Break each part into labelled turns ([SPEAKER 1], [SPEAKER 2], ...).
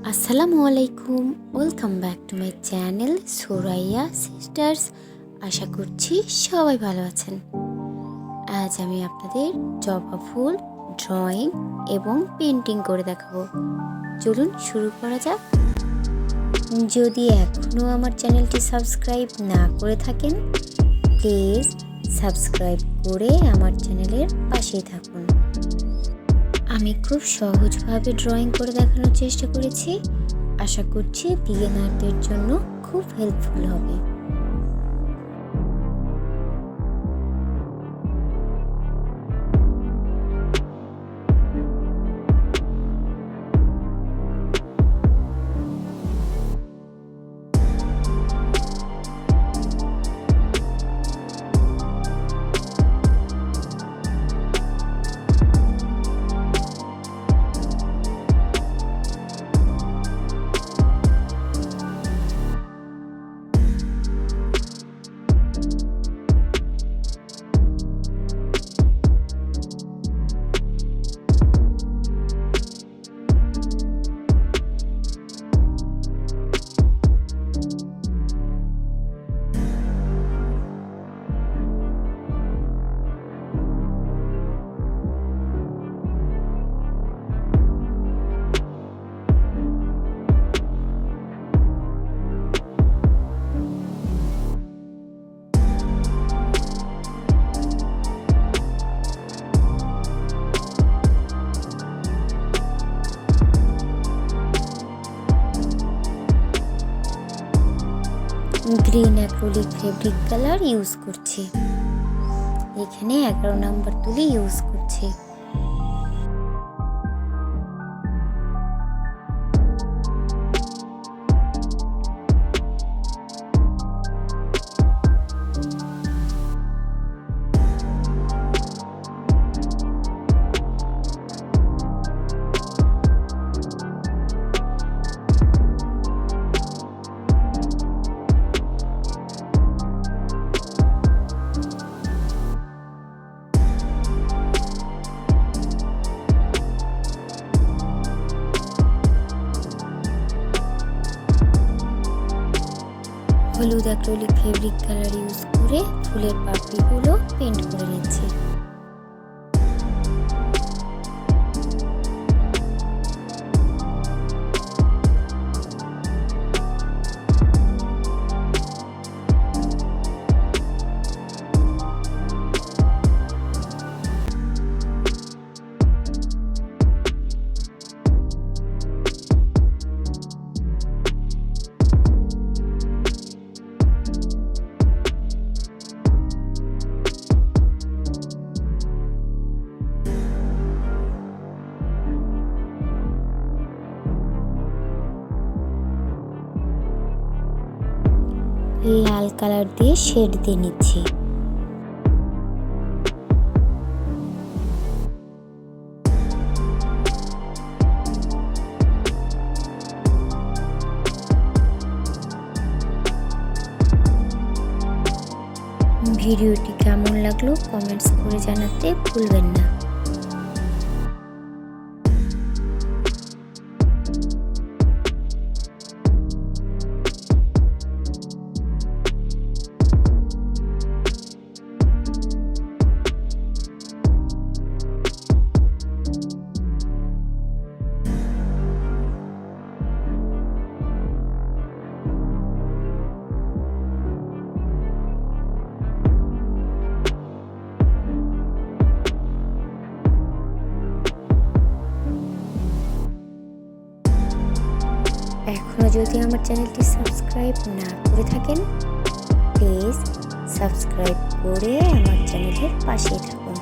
[SPEAKER 1] Assalamualaikum, welcome back to my channel Suraia Sisters। আশা করছি সবাই ভালো আছেন। আজ আমি আপনাদের জবা ফুল ড্রয়িং এবং পেন্টিং করে দেখাবো। চলুন শুরু করা যাক। যদি এখনও আমার চ্যানেলটি সাবস্ক্রাইব না করে থাকেন, প্লিজ সাবস্ক্রাইব করে আমার চ্যানেলের পাশেই থাকুন। আমি খুব সহজভাবে ড্রয়িং করে দেখানোর চেষ্টা করেছি। আশা করছি বিগিনারদের জন্য খুব হেল্পফুল হবে। Green acrylic fabric colour use করছি। এখানে 11 নাম্বার তুলি ইউজ করছি। হলুদ অ্যাক্রিলিক ফেব্রিক কালার ইউজ করে ফুলের পাপড়িগুলো পেন্ট করে নিচ্ছি। লাল কালার দিয়ে শেড দিয়ে নিচ্ছি। ভিডিওটি কেমন লাগলো কমেন্টস করে জানাতে ভুলবেন না। এখনও যদি আমার চ্যানেলটি সাবস্ক্রাইব না করে থাকেন, প্লিজ সাবস্ক্রাইব করে আমার চ্যানেলের পাশেই থাকুন।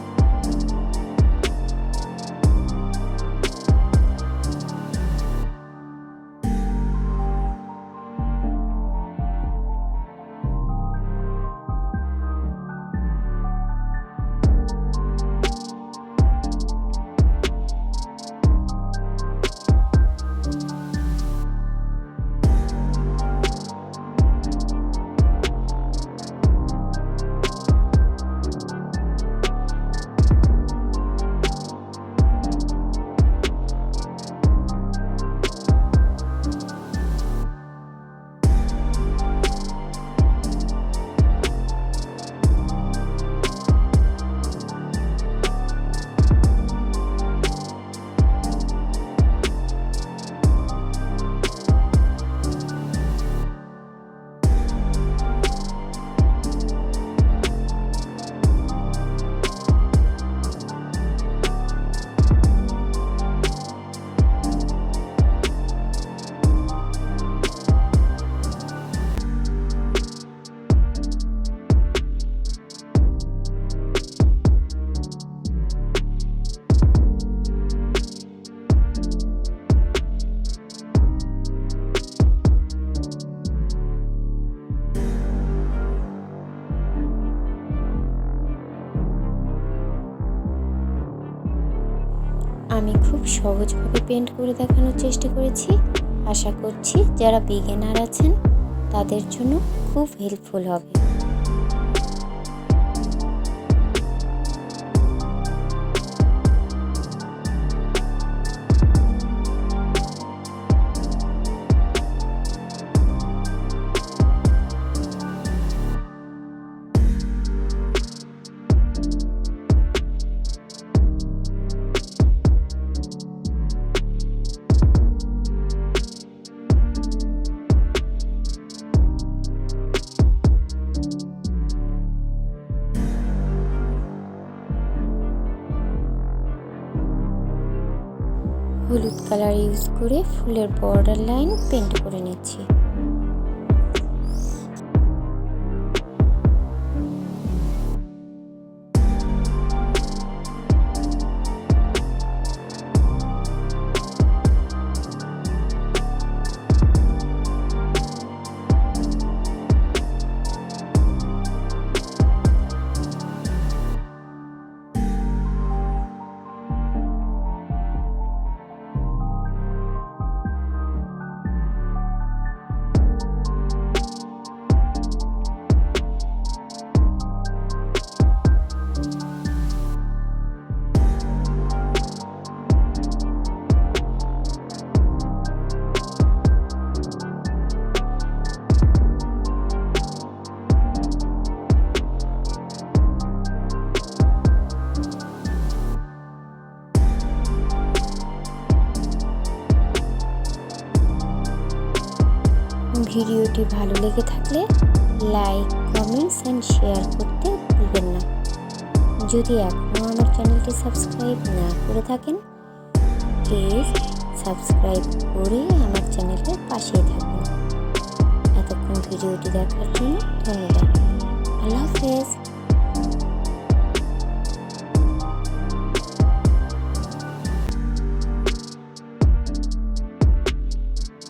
[SPEAKER 1] খুব সহজভাবে পেন্ট করে দেখানোর চেষ্টা করেছি। আশা করছি যারা বিগিনার আছেন তাদের জন্য খুব হেল্পফুল হবে। হলুদ কালার ইউজ করে ফুলের বর্ডার লাইন পেন্ট করে নিচ্ছি। ভিডিওটি ভালো লেগে থাকলে লাইক, কমেন্টস অ্যান্ড শেয়ার করতে ভুলবেন না। যদি এখনও আমার চ্যানেলটি সাবস্ক্রাইব না করে থাকেন প্লিজ সাবস্ক্রাইব করে আমার চ্যানেলের পাশেই থাকুন। এতক্ষণ ভিডিওটি দেখার জন্য ধন্যবাদ। আল্লাহ হাফেজ।